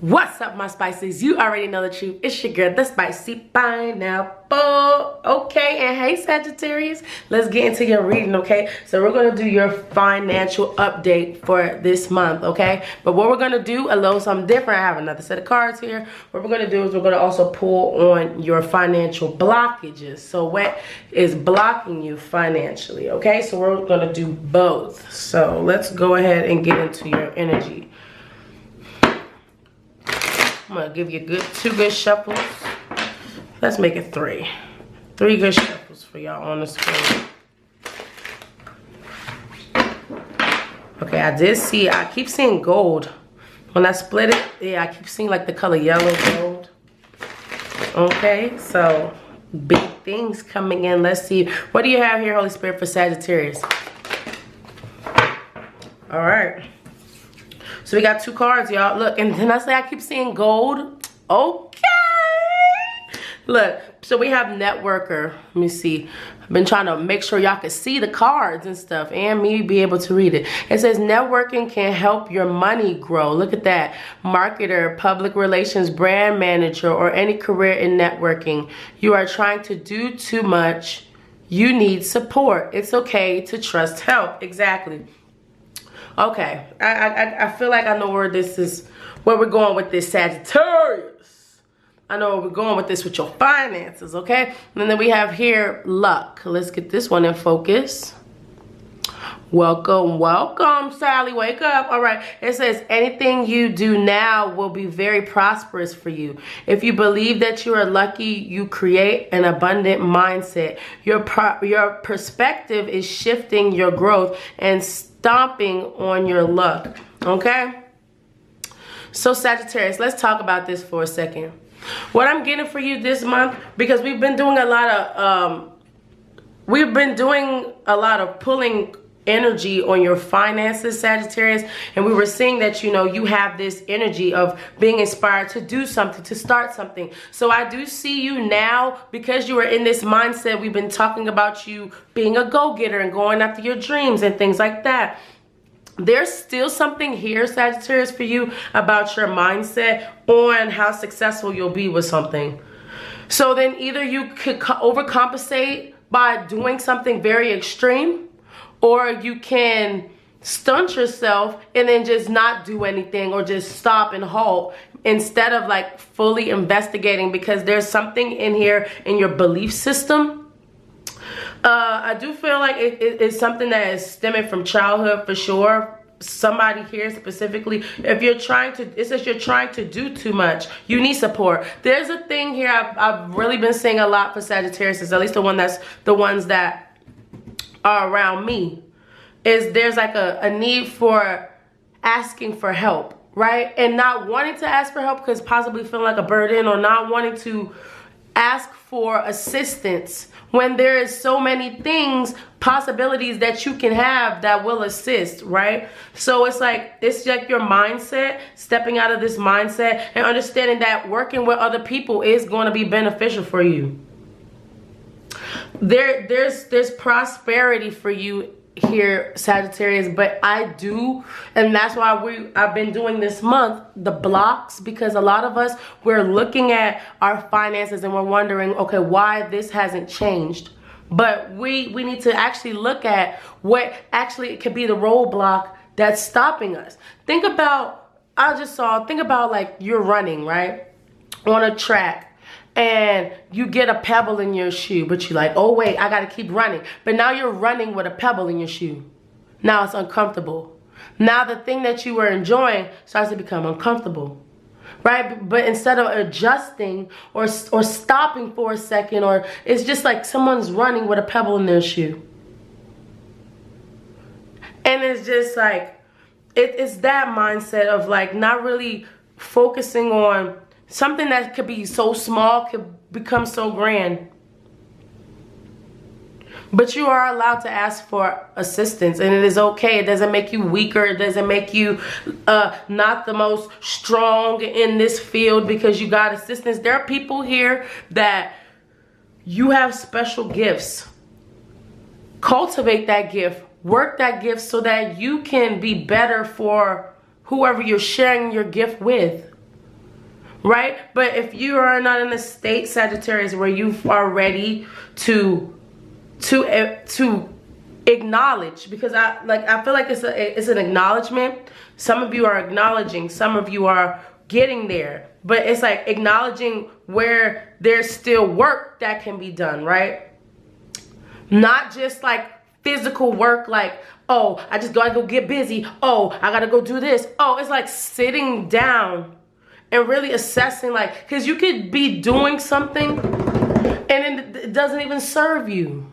What's up, my spices? You already know the truth. It's your girl, the spicy pineapple. Okay, and hey, Sagittarius, let's get into your reading, okay? So we're going to do your financial update for this month, okay? But what we're going to do, a little something different. I have another set of cards here. What we're going to do is we're going to also pull on your financial blockages. So what is blocking you financially, okay? So we're going to do both. So let's go ahead and get into your energy. I'm gonna give you two good shuffles. Let's make it three. Three good shuffles for y'all on the screen. Okay, I keep seeing gold. When I split it, yeah, I keep seeing like the color yellow gold. Okay, so big things coming in. Let's see. What do you have here, Holy Spirit, for Sagittarius? All right. So we got two cards, y'all. Look, and then I say I keep seeing gold. Okay. Look, so we have networker. Let me see. I've been trying to make sure y'all can see the cards and stuff and me be able to read it. It says networking can help your money grow. Look at that. Marketer, public relations, brand manager, or any career in networking. You are trying to do too much. You need support. It's okay to trust help. Exactly. Okay, I feel like I know where we're going with this, Sagittarius. I know where we're going with this with your finances, okay? And then we have here luck. Let's get this one in focus. Welcome, welcome, Sally, wake up. All right, it says anything you do now will be very prosperous for you. If you believe that you are lucky, you create an abundant mindset. Your perspective is shifting your growth and stomping on your luck, okay? So Sagittarius, let's talk about this for a second. What I'm getting for you this month, because we've been doing a lot of pulling energy on your finances, Sagittarius, and we were seeing that, you know, you have this energy of being inspired to do something, to start something. So I do see you now, because you are in this mindset. We've been talking about you being a go-getter and going after your dreams and things like that. There's still something here, Sagittarius, for you about your mindset on how successful you'll be with something. So then either you could overcompensate by doing something very extreme, or you can stunt yourself and then just not do anything, or just stop and halt instead of like fully investigating, because there's something in here in your belief system. I do feel like it's something that is stemming from childhood for sure. Somebody here specifically, if you're trying to, it says you're trying to do too much, you need support. There's a thing here I've really been seeing a lot for Sagittarius, at least the ones that are around me, is there's like a need for asking for help, right? And not wanting to ask for help because possibly feeling like a burden, or not wanting to ask for assistance when there is so many things, possibilities that you can have that will assist, right? So it's like your mindset, stepping out of this mindset and understanding that working with other people is going to be beneficial for you. There's prosperity for you here, Sagittarius, but I do, and that's why I've been doing this month the blocks, because a lot of us, we're looking at our finances and we're wondering, okay, why this hasn't changed. But we need to actually look at what actually could be the roadblock that's stopping us. Think about like you're running, right, on a track, and you get a pebble in your shoe, but you're like, oh wait, I gotta keep running. But now you're running with a pebble in your shoe. Now it's uncomfortable. Now the thing that you were enjoying starts to become uncomfortable, right? But instead of adjusting or stopping for a second, or it's just like someone's running with a pebble in their shoe. And it's just like, it's that mindset of like not really focusing on something that could be so small could become so grand. But you are allowed to ask for assistance, and it is okay. It doesn't make you weaker. It doesn't make you not the most strong in this field because you got assistance. There are people here that you have special gifts. Cultivate that gift. Work that gift so that you can be better for whoever you're sharing your gift with. right? But if you are not in a state, Sagittarius, where you are ready to acknowledge, because I feel like it's an acknowledgement. Some of you are acknowledging, some of you are getting there, but it's like acknowledging where there's still work that can be done, right? Not just like physical work, like, oh, I just gotta go get busy, oh, I gotta go do this. Oh, it's like sitting down and really assessing, like, because you could be doing something and it doesn't even serve you,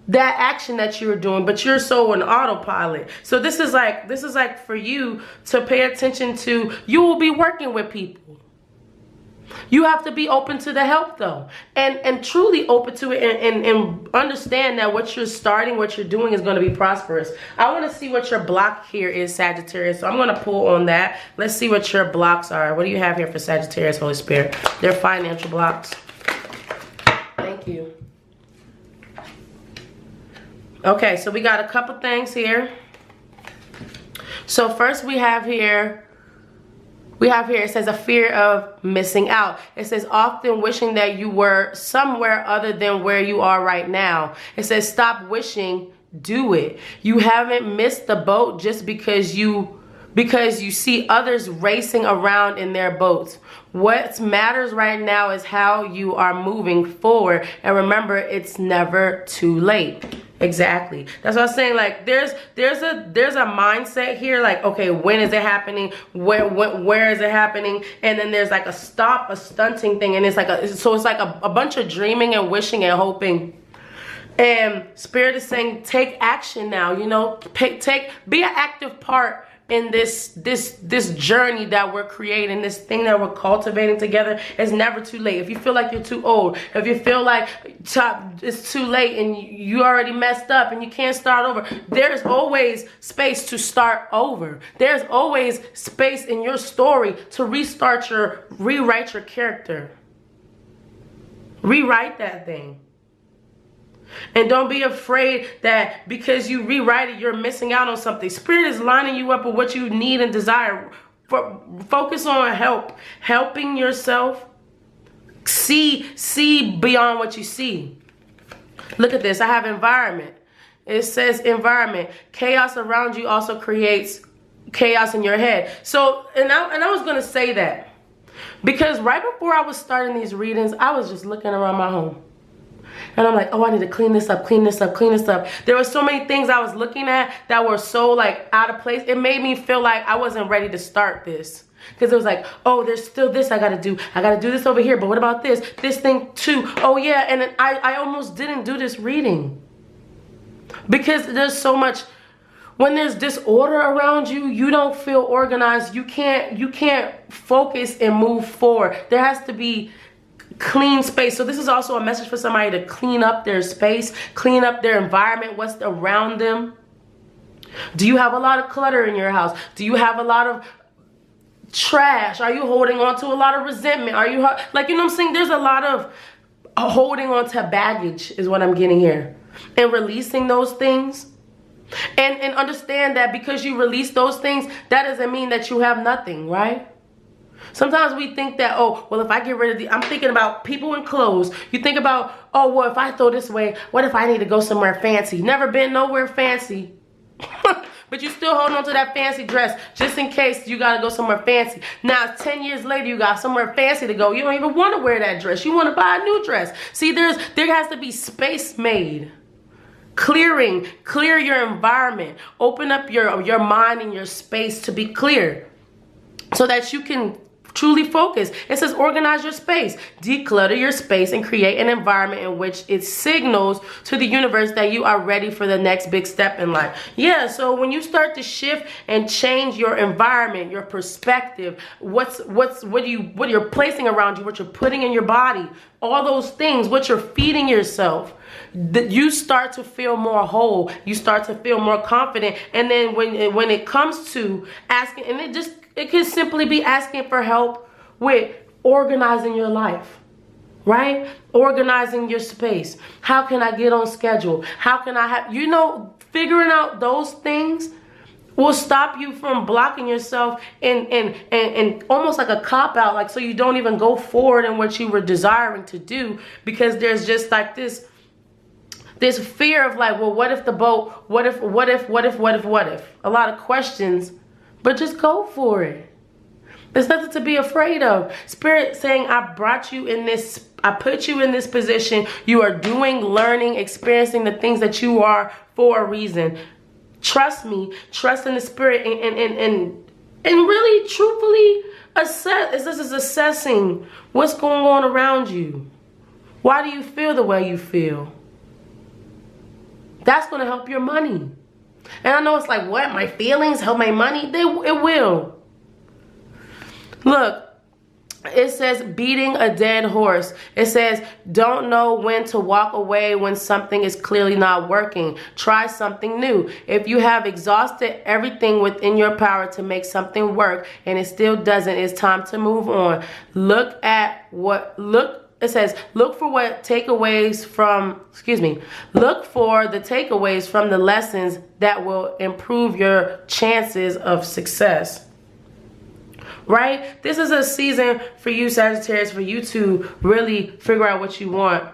that action that you're doing, but you're so on autopilot. So this is like for you to pay attention to. You will be working with people. You have to be open to the help, though, and truly open to it, and understand that what you're starting, what you're doing is going to be prosperous. I want to see what your block here is, Sagittarius. So I'm going to pull on that. Let's see what your blocks are. What do you have here for Sagittarius, Holy Spirit? Their financial blocks. Thank you. Okay, so we got a couple things here. So first we have here, it says a fear of missing out. It says often wishing that you were somewhere other than where you are right now. It says stop wishing, do it. You haven't missed the boat just because you see others racing around in their boats. What matters right now is how you are moving forward. And remember, it's never too late. Exactly. That's what I'm saying. Like there's a mindset here, like, okay, when is it happening? Where is it happening? And then there's like a stunting thing, and it's like a bunch of dreaming and wishing and hoping. And Spirit is saying, take action now, you know, be an active part in this journey that we're creating, this thing that we're cultivating together. It's never too late. If you feel like you're too old, if you feel like it's too late and you already messed up and you can't start over, there's always space to start over. There's always space in your story to rewrite your character. Rewrite that thing. And don't be afraid that because you rewrite it, you're missing out on something. Spirit is lining you up with what you need and desire. Focus on helping yourself see beyond what you see. Look at this. I have environment. It says environment. Chaos around you also creates chaos in your head. So, and I was going to say that because right before I was starting these readings, I was just looking around my home. And I'm like, oh, I need to clean this up, clean this up, clean this up. There were so many things I was looking at that were so like out of place. It made me feel like I wasn't ready to start this. Because it was like, oh, there's still this I got to do. I got to do this over here. But what about this? This thing too. Oh, yeah. And then I almost didn't do this reading. Because there's so much. When there's disorder around you, you don't feel organized. You can't focus and move forward. There has to be clean space. So this is also a message for somebody to clean up their space, clean up their environment, what's around them. Do you have a lot of clutter in your house? Do you have a lot of trash? Are you holding on to a lot of resentment? Are you like, you know what I'm saying? There's a lot of holding on to baggage is what I'm getting here. And releasing those things. And understand that because you release those things, that doesn't mean that you have nothing, right? Sometimes we think that, oh, well, if I get rid of I'm thinking about people in clothes. You think about, oh, well, if I throw this away, what if I need to go somewhere fancy? Never been nowhere fancy. But you still holding on to that fancy dress just in case you got to go somewhere fancy. Now, 10 years later, you got somewhere fancy to go. You don't even want to wear that dress. You want to buy a new dress. See, there has to be space made. Clear your environment. Open up your mind and your space to be clear so that you can truly focus. It says organize your space, declutter your space, and create an environment in which it signals to the universe that you are ready for the next big step in life. Yeah, so when you start to shift and change your environment, your perspective, what you're placing around you, what you're putting in your body, all those things, what you're feeding yourself, you start to feel more whole. You start to feel more confident. And then when it comes to asking, and it can simply be asking for help with organizing your life, right? Organizing your space. How can I get on schedule? How can I have, figuring out those things will stop you from blocking yourself and almost like a cop out, like so you don't even go forward in what you were desiring to do, because there's just like this fear of like, well, what if the boat, what if, a lot of questions, but just go for it. There's nothing to be afraid of. Spirit saying, I brought you in this, I put you in this position. You are doing, learning, experiencing the things that you are for a reason. Trust me, trust in the Spirit, and really truthfully assess. This is assessing what's going on around you. Why do you feel the way you feel? That's going to help your money. And I know it's like, what? My feelings help my money? It will. Look, it says beating a dead horse. It says don't know when to walk away when something is clearly not working. Try something new. If you have exhausted everything within your power to make something work and it still doesn't, it's time to move on. It says, look for the takeaways from the lessons that will improve your chances of success. Right? This is a season for you, Sagittarius, for you to really figure out what you want,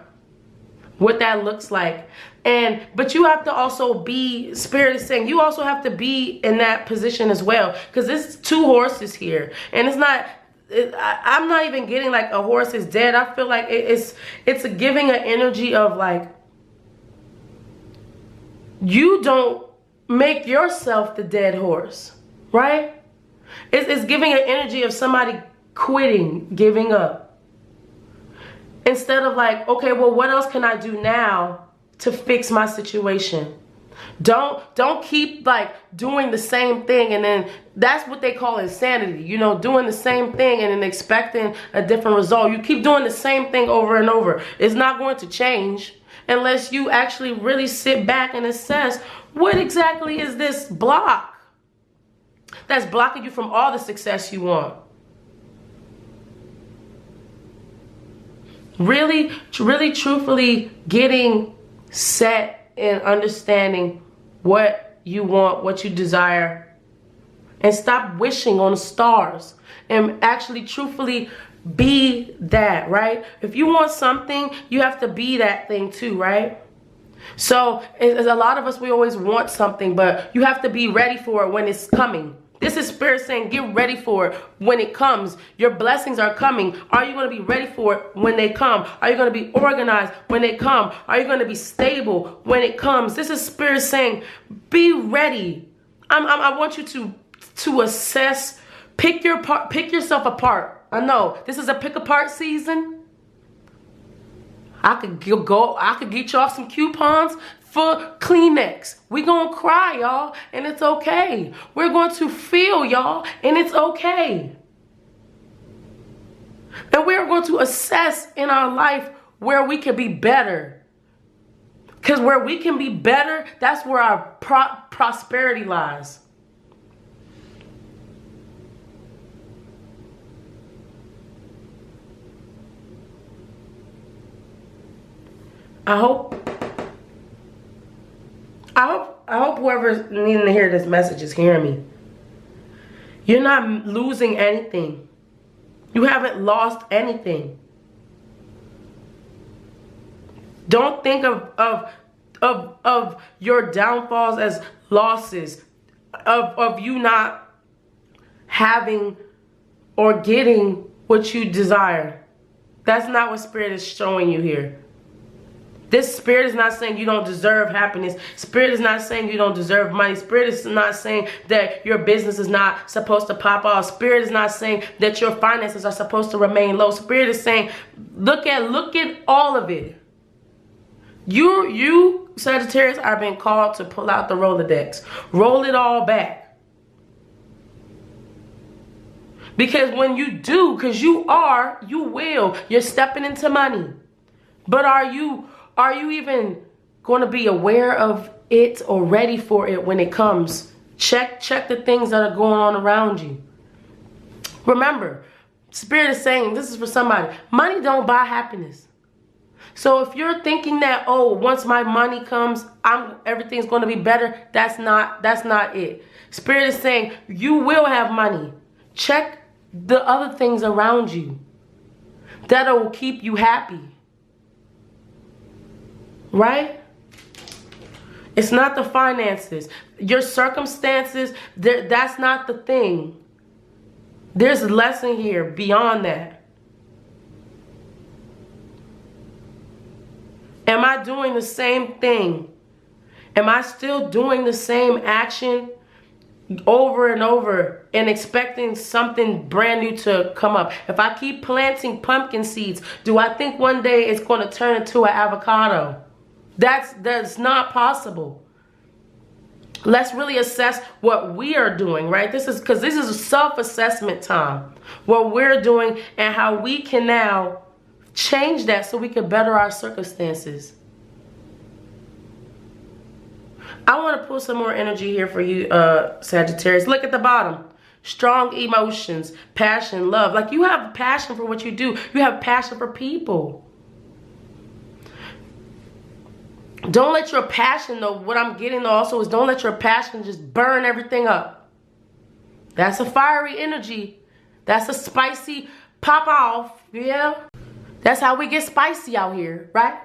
what that looks like. But you have to also be, Spirit is saying, you also have to be in that position as well, because there's 2 horses here. And it's not, I'm not even getting like a horse is dead. I feel like it's giving an energy of like, you don't make yourself the dead horse, right? It's giving an energy of somebody quitting, giving up. Instead of like, okay, well, what else can I do now to fix my situation? Don't keep like doing the same thing, and then that's what they call insanity. You know, doing the same thing and then expecting a different result. You keep doing the same thing over and over. It's not going to change unless you actually really sit back and assess what exactly is this block that's blocking you from all the success you want. Really, truthfully getting set and understanding what you want, what you desire, and stop wishing on the stars and actually truthfully be that, right? If you want something, you have to be that thing too, right? So as a lot of us, we always want something, but you have to be ready for it when it's coming. This is Spirit saying, get ready for it when it comes. Your blessings are coming. Are you going to be ready for it when they come? Are you going to be organized when they come? Are you going to be stable when it comes? This is Spirit saying, be ready. I want you to assess, pick yourself apart. I know this is a pick apart season. I could get y'all some coupons for Kleenex. We gonna cry, y'all, and it's okay. We're going to feel, y'all, and it's okay. And we're going to assess in our life where we can be better. Because where we can be better, that's where our prosperity lies. I hope whoever's needing to hear this message is hearing me. You're not losing anything. You haven't lost anything. Don't think of your downfalls as losses, of you not having or getting what you desire. That's not what Spirit is showing you here. This Spirit is not saying you don't deserve happiness. Spirit is not saying you don't deserve money. Spirit is not saying that your business is not supposed to pop off. Spirit is not saying that your finances are supposed to remain low. Spirit is saying, look at all of it. You Sagittarius are being called to pull out the Rolodex. Roll it all back. Because when you do, because you will, you're stepping into money. But are you even going to be aware of it or ready for it when it comes? Check the things that are going on around you. Remember, Spirit is saying, this is for somebody, money don't buy happiness. So if you're thinking that, oh, once my money comes, everything's going to be better, that's not it. Spirit is saying you will have money. Check the other things around you that will keep you happy. Right? It's not the finances. Your circumstances, that's not the thing. There's a lesson here beyond that. Am I doing the same thing? Am I still doing the same action over and over and expecting something brand new to come up? If I keep planting pumpkin seeds, do I think one day it's going to turn into an avocado? That's not possible. Let's really assess what we are doing, right? This is a self-assessment time. What we're doing and how we can now change that so we can better our circumstances. I want to pull some more energy here for you, Sagittarius. Look at the bottom. Strong emotions, passion, love. Like, you have passion for what you do. You have passion for people. Don't let your passion, though, what I'm getting also is don't let your passion just burn everything up. That's a fiery energy. That's a spicy pop off. Yeah. That's how we get spicy out here, right?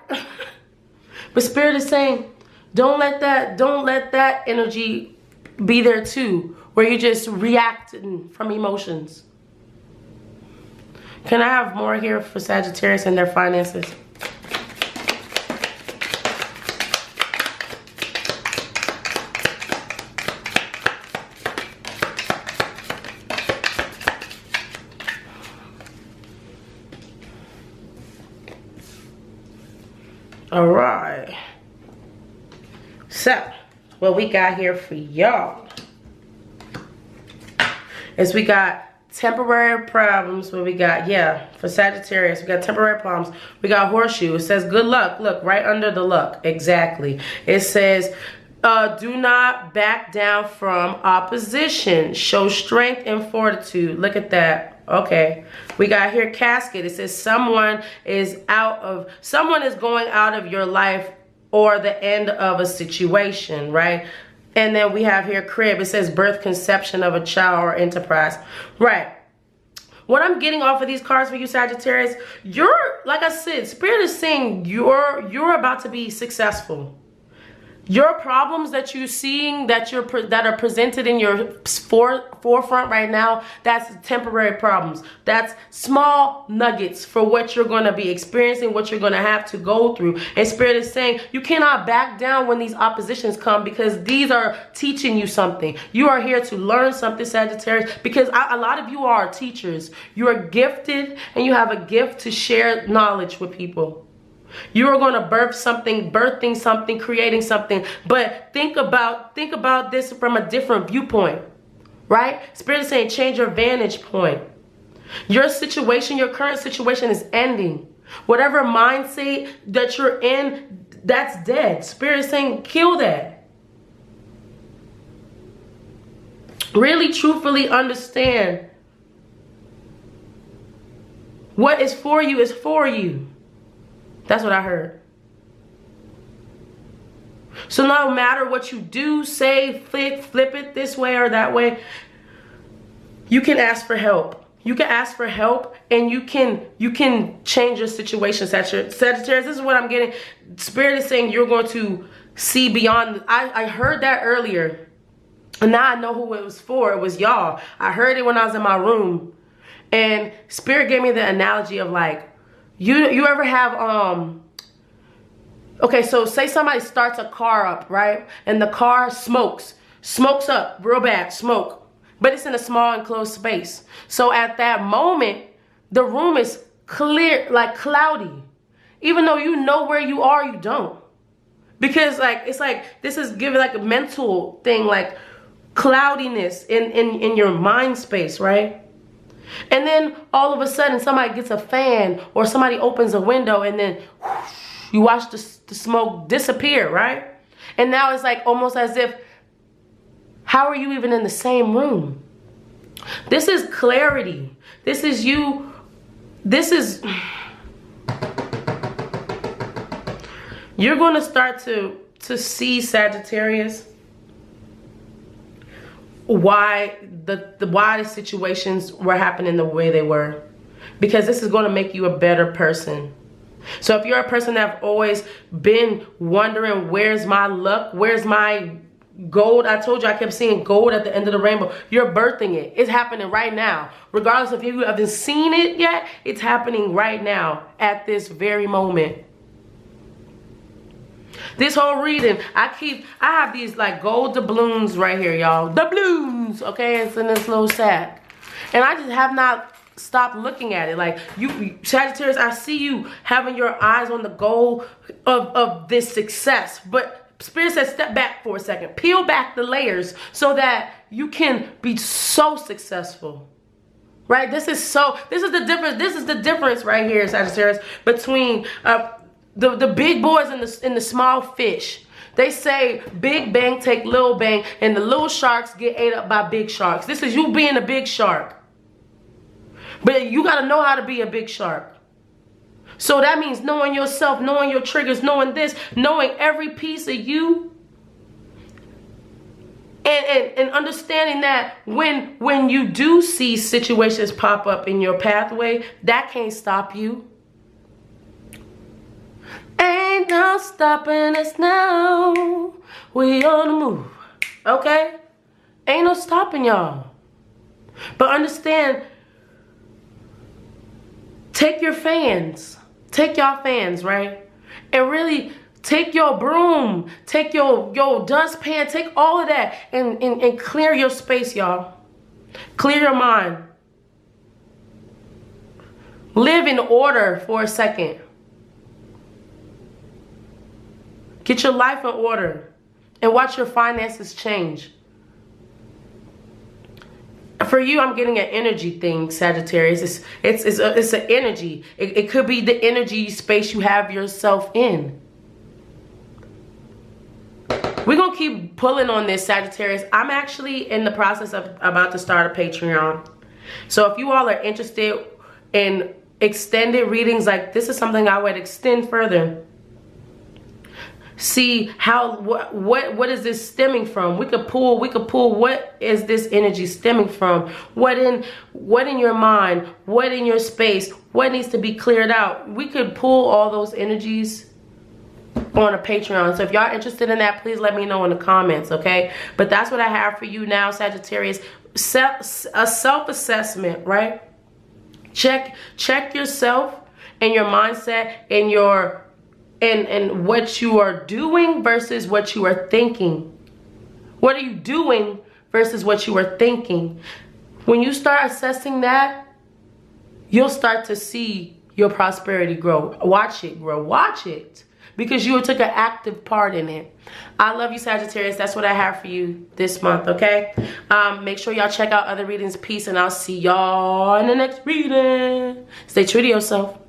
But Spirit is saying, don't let that energy be there too, where you just reacting from emotions. Can I have more here for Sagittarius and their finances? All right. So, what we got here for y'all is we got temporary problems. What we got, for Sagittarius, we got temporary problems. We got horseshoe. It says good luck. Look, right under the luck. Exactly. It says, do not back down from opposition. Show strength and fortitude. Look at that. Okay, we got here casket. It says someone is going out of your life or the end of a situation, right? And then we have here crib. It says birth, conception of a child or enterprise, right? What I'm getting off of these cards for you, Sagittarius, like I said, Spirit is saying you're about to be successful. Your problems that you're seeing, that are presented in your forefront right now, that's temporary problems. That's small nuggets for what you're going to be experiencing, what you're going to have to go through. And Spirit is saying you cannot back down when these oppositions come, because these are teaching you something. You are here to learn something, Sagittarius, because a lot of you are teachers. You are gifted and you have a gift to share knowledge with people. You are going to birthing something, creating something. But think about this from a different viewpoint, right? Spirit is saying change your vantage point. Your situation, your current situation is ending. Whatever mindset that you're in, that's dead. Spirit is saying kill that. Really, truthfully understand what is for you is for you. That's what I heard. So no matter what you do, say, flip it this way or that way, you can ask for help. You can ask for help and you can change your situation, Sagittarius. This is what I'm getting. Spirit is saying you're going to see beyond. I heard that earlier. And now I know who it was for. It was y'all. I heard it when I was in my room. And Spirit gave me the analogy of like, you ever have, okay, so say somebody starts a car up, right? And the car smokes up real bad, smoke. But it's in a small enclosed space. So at that moment, the room is clear, like cloudy. Even though you know where you are, you don't. Because like, it's like, this is giving like a mental thing, like cloudiness in your mind space, right? And then all of a sudden somebody gets a fan or somebody opens a window and then whoosh, you watch the smoke disappear, right? And now it's like almost as if, how are you even in the same room? This is clarity. This is you. This is, you're going to start to see, Sagittarius, why the situations were happening the way they were, because this is going to make you a better person. So if you're a person that always been wondering, where's my luck, where's my gold, I told you I kept seeing gold at the end of the rainbow. You're birthing it. It's happening right now. Regardless if you haven't seen it yet, it's happening right now at this very moment. This whole reading, I have these like gold doubloons right here, y'all. Doubloons, okay? It's in this little sack. And I just have not stopped looking at it. Like, you Sagittarius, I see you having your eyes on the goal of this success. But Spirit says step back for a second. Peel back the layers so that you can be so successful. Right? This is the difference. This is the difference right here, Sagittarius, between the big boys and the small fish. They say big bang take little bang, and the little sharks get ate up by big sharks. This is you being a big shark. But you got to know how to be a big shark. So that means knowing yourself, knowing your triggers, knowing this, knowing every piece of you. And understanding that when you do see situations pop up in your pathway, that can't stop you. Ain't no stopping us now. We on the move. Okay? Ain't no stopping y'all. But understand, take your fans. Take y'all fans, right? And really take your broom. Take your dustpan. Take all of that and clear your space, y'all. Clear your mind. Live in order for a second. Get your life in order and watch your finances change. For you, I'm getting an energy thing, Sagittarius. It's an energy. It could be the energy space you have yourself in. We're going to keep pulling on this, Sagittarius. I'm actually in the process of about to start a Patreon. So if you all are interested in extended readings, like this is something I would extend further. See how what is this stemming from? We could pull what is this energy stemming from? What in your mind, what in your space, what needs to be cleared out? We could pull all those energies on a Patreon. So if y'all interested in that, please let me know in the comments, okay? But that's what I have for you now, Sagittarius. A self-assessment, right? Check yourself and your mindset and your and what you are doing versus what you are thinking. What are you doing versus what you are thinking? When you start assessing that, you'll start to see your prosperity grow. Watch it grow. Watch it. Because you took an active part in it. I love you, Sagittarius. That's what I have for you this month, okay? Make sure y'all check out other readings. Peace, and I'll see y'all in the next reading. Stay true to yourself.